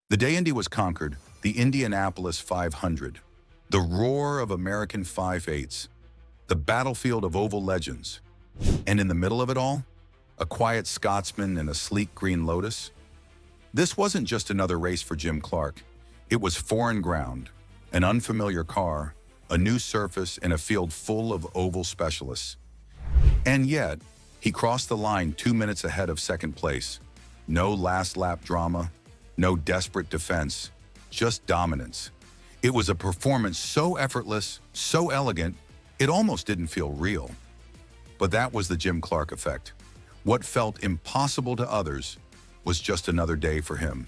The day Indy was conquered, the Indianapolis 500, the roar of American 5/8s, the battlefield of oval legends. And in the middle of it all, a quiet Scotsman in a sleek green Lotus. This wasn't just another race for Jim Clark. It was foreign ground, an unfamiliar car, a new surface, and a field full of oval specialists. And yet, he crossed the line 2 minutes ahead of second place. No last lap drama, no desperate defense, just dominance. It was a performance so effortless, so elegant, it almost didn't feel real. But that was the Jim Clark effect. What felt impossible to others was just another day for him.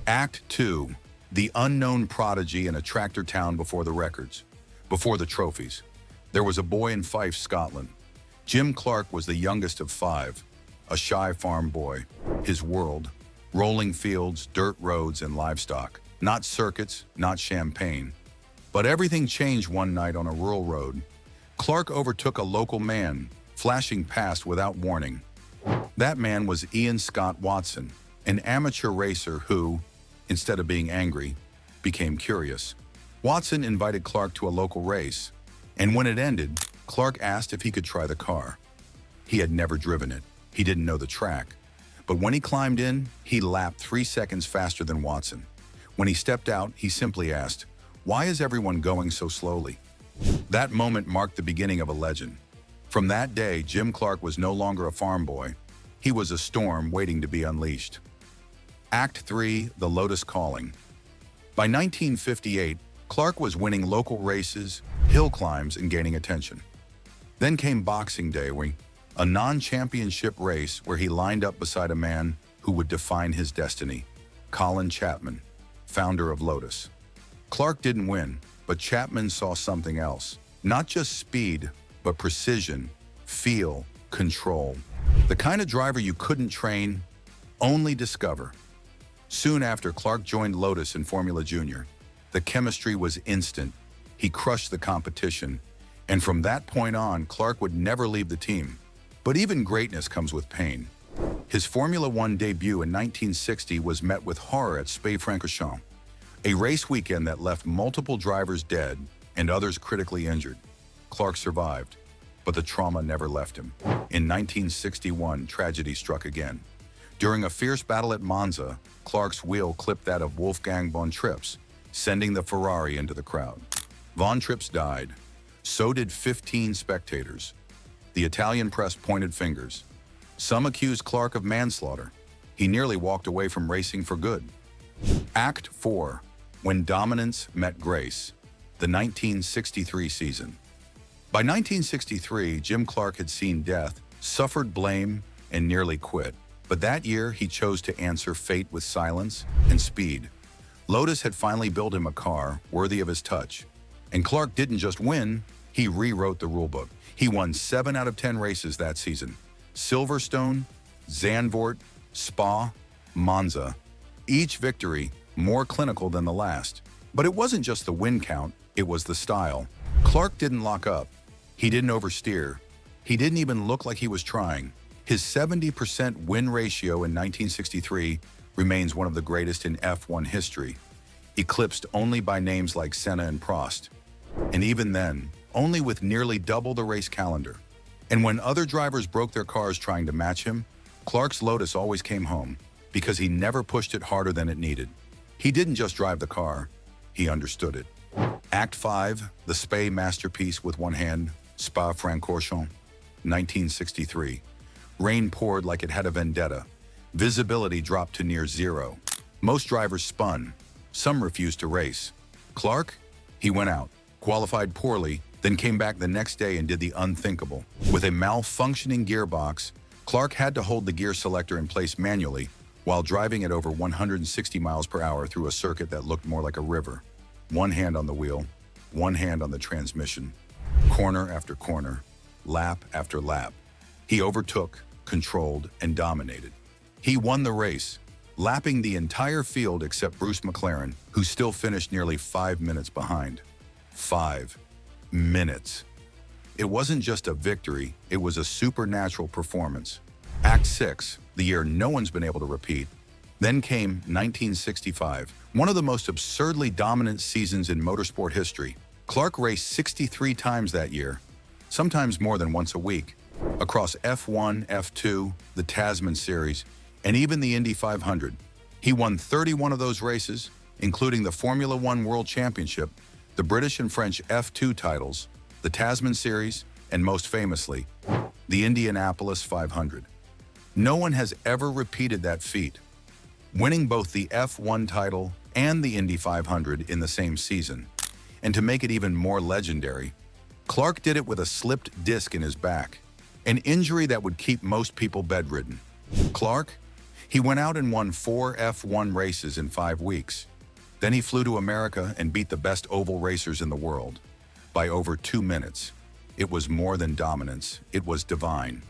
Act 2, the unknown prodigy in a tractor town before the records, before the trophies. There was a boy in Fife, Scotland. Jim Clark was the youngest of 5, a shy farm boy. His world, rolling fields, dirt roads, and livestock. Not circuits, not champagne. But everything changed one night on a rural road. Clark overtook a local man, flashing past without warning. That man was Ian Scott Watson, an amateur racer who, instead of being angry, became curious. Watson invited Clark to a local race, and when it ended, Clark asked if he could try the car. He had never driven it. He didn't know the track. But when he climbed in, he lapped 3 seconds faster than Watson. When he stepped out, he simply asked, "Why is everyone going so slowly?" That moment marked the beginning of a legend. From that day, Jim Clark was no longer a farm boy. He was a storm waiting to be unleashed. Act 3, the Lotus Calling. By 1958, Clark was winning local races, hill climbs, and gaining attention. Then came Boxing Day, a non-championship race where he lined up beside a man who would define his destiny, Colin Chapman, founder of Lotus. Clark didn't win, but Chapman saw something else. Not just speed, but precision, feel, control. The kind of driver you couldn't train, only discover. Soon after, Clark joined Lotus in Formula Junior. The chemistry was instant. He crushed the competition. And from that point on, Clark would never leave the team. But even greatness comes with pain. His Formula One debut in 1960 was met with horror at Spa-Francorchamps, a race weekend that left multiple drivers dead and others critically injured. Clark survived, but the trauma never left him. In 1961, tragedy struck again. During a fierce battle at Monza, Clark's wheel clipped that of Wolfgang von Trips, sending the Ferrari into the crowd. Von Trips died. So did 15 spectators. The Italian press pointed fingers. Some accused Clark of manslaughter. He nearly walked away from racing for good. Act 4, when dominance met grace, the 1963 season. By 1963, Jim Clark had seen death, suffered blame, and nearly quit. But that year, he chose to answer fate with silence and speed. Lotus had finally built him a car worthy of his touch. And Clark didn't just win, he rewrote the rulebook. He won 7 out of 10 races that season. Silverstone, Zandvoort, Spa, Monza. Each victory more clinical than the last. But it wasn't just the win count, it was the style. Clark didn't lock up. He didn't oversteer. He didn't even look like he was trying. His 70% win ratio in 1963 remains one of the greatest in F1 history, eclipsed only by names like Senna and Prost. And even then, only with nearly double the race calendar. And when other drivers broke their cars trying to match him, Clark's Lotus always came home because he never pushed it harder than it needed. He didn't just drive the car, he understood it. Act 5, the Spa masterpiece with one hand, Spa-Francorchamps, 1963. Rain poured like it had a vendetta. Visibility dropped to near zero. Most drivers spun. Some refused to race. Clark? He went out, qualified poorly, then came back the next day and did the unthinkable. With a malfunctioning gearbox, Clark had to hold the gear selector in place manually while driving at over 160 miles per hour through a circuit that looked more like a river. One hand on the wheel, one hand on the transmission. Corner after corner, lap after lap. He overtook, controlled, and dominated. He won the race, lapping the entire field except Bruce McLaren, who still finished nearly 5 minutes behind. 5 minutes. It wasn't just a victory, it was a supernatural performance. Act 6, the year no one's been able to repeat, Then came 1965, one of the most absurdly dominant seasons in motorsport history. Clark raced 63 times that year, sometimes more than once a week, across F1, F2, the Tasman Series, and even the Indy 500. He won 31 of those races, including the Formula One World Championship, the British and French F2 titles, the Tasman Series, and most famously, the Indianapolis 500. No one has ever repeated that feat, winning both the F1 title and the Indy 500 in the same season. And to make it even more legendary, Clark did it with a slipped disc in his back, an injury that would keep most people bedridden. Clark? He went out and won 4 F1 races in 5 weeks. Then he flew to America and beat the best oval racers in the world by over 2 minutes. It was more than dominance, it was divine.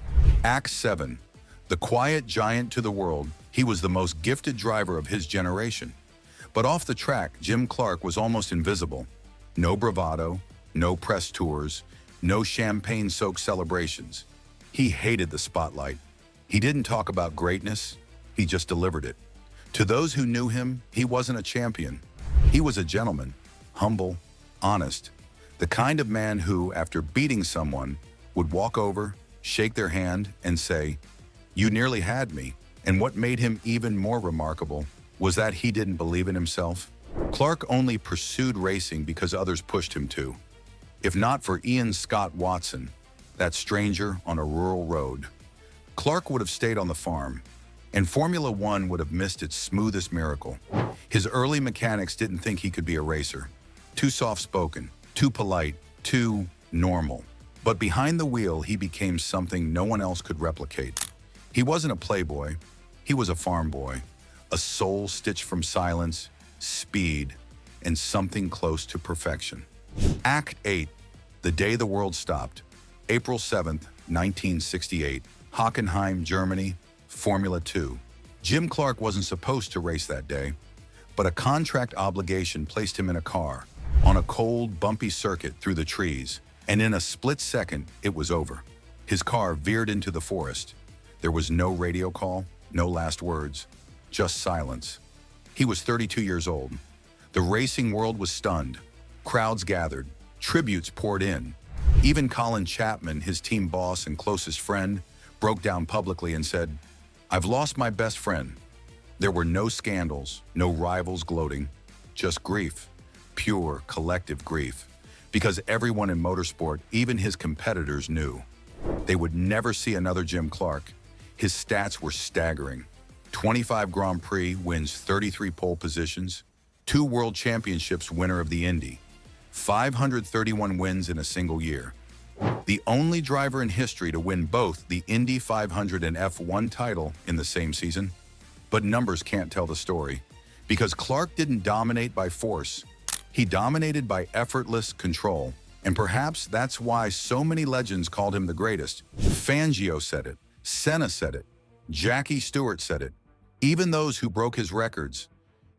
Act 7. The quiet giant to the world, he was the most gifted driver of his generation. But off the track, Jim Clark was almost invisible. No bravado, no press tours, no champagne-soaked celebrations. He hated the spotlight. He didn't talk about greatness, he just delivered it. To those who knew him, he wasn't a champion. He was a gentleman, humble, honest, the kind of man who, after beating someone, would walk over, shake their hand, and say, "You nearly had me." And what made him even more remarkable was that he didn't believe in himself. Clark only pursued racing because others pushed him to. If not for Ian Scott Watson, that stranger on a rural road, Clark would have stayed on the farm, and Formula One would have missed its smoothest miracle. His early mechanics didn't think he could be a racer. Too soft-spoken, too polite, too normal. But behind the wheel, he became something no one else could replicate. He wasn't a playboy, he was a farm boy, a soul stitched from silence, speed, and something close to perfection. Act 8. The day the world stopped. April 7th, 1968, Hockenheim, Germany, Formula 2. Jim Clark wasn't supposed to race that day, but a contract obligation placed him in a car, on a cold, bumpy circuit through the trees, and in a split second, it was over. His car veered into the forest. There was no radio call, no last words, just silence. He was 32 years old. The racing world was stunned. Crowds gathered. Tributes poured in. Even Colin Chapman, his team boss and closest friend, broke down publicly and said, "I've lost my best friend." There were no scandals, no rivals gloating, just grief, pure collective grief, because everyone in motorsport, even his competitors, knew they would never see another Jim Clark. His stats were staggering. 25 Grand Prix wins, 33 pole positions, 2 World Championships winner of the Indy, 531 wins in a single year. The only driver in history to win both the Indy 500 and F1 title in the same season. But numbers can't tell the story, because Clark didn't dominate by force. He dominated by effortless control, and perhaps that's why so many legends called him the greatest. Fangio said it, Senna said it, Jackie Stewart said it. Even those who broke his records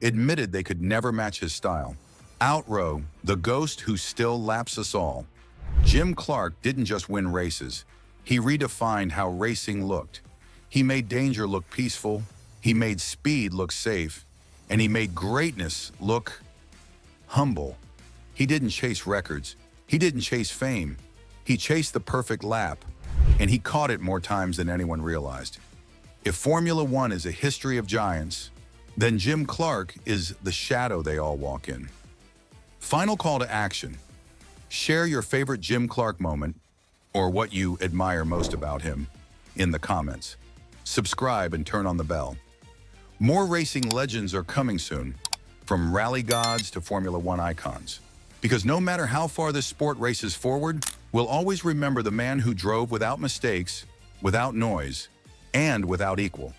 admitted they could never match his style. Outrow, the ghost who still laps us all. Jim Clark didn't just win races. He redefined how racing looked. He made danger look peaceful, he made speed look safe, and he made greatness look humble. He didn't chase records. He didn't chase fame. He chased the perfect lap, and he caught it more times than anyone realized. If Formula One is a history of giants, then Jim Clark is the shadow they all walk in. Final call to action. Share your favorite Jim Clark moment, or what you admire most about him, in the comments. Subscribe and turn on the bell. More racing legends are coming soon, from rally gods to Formula One icons. Because no matter how far this sport races forward, we'll always remember the man who drove without mistakes, without noise, and without equal.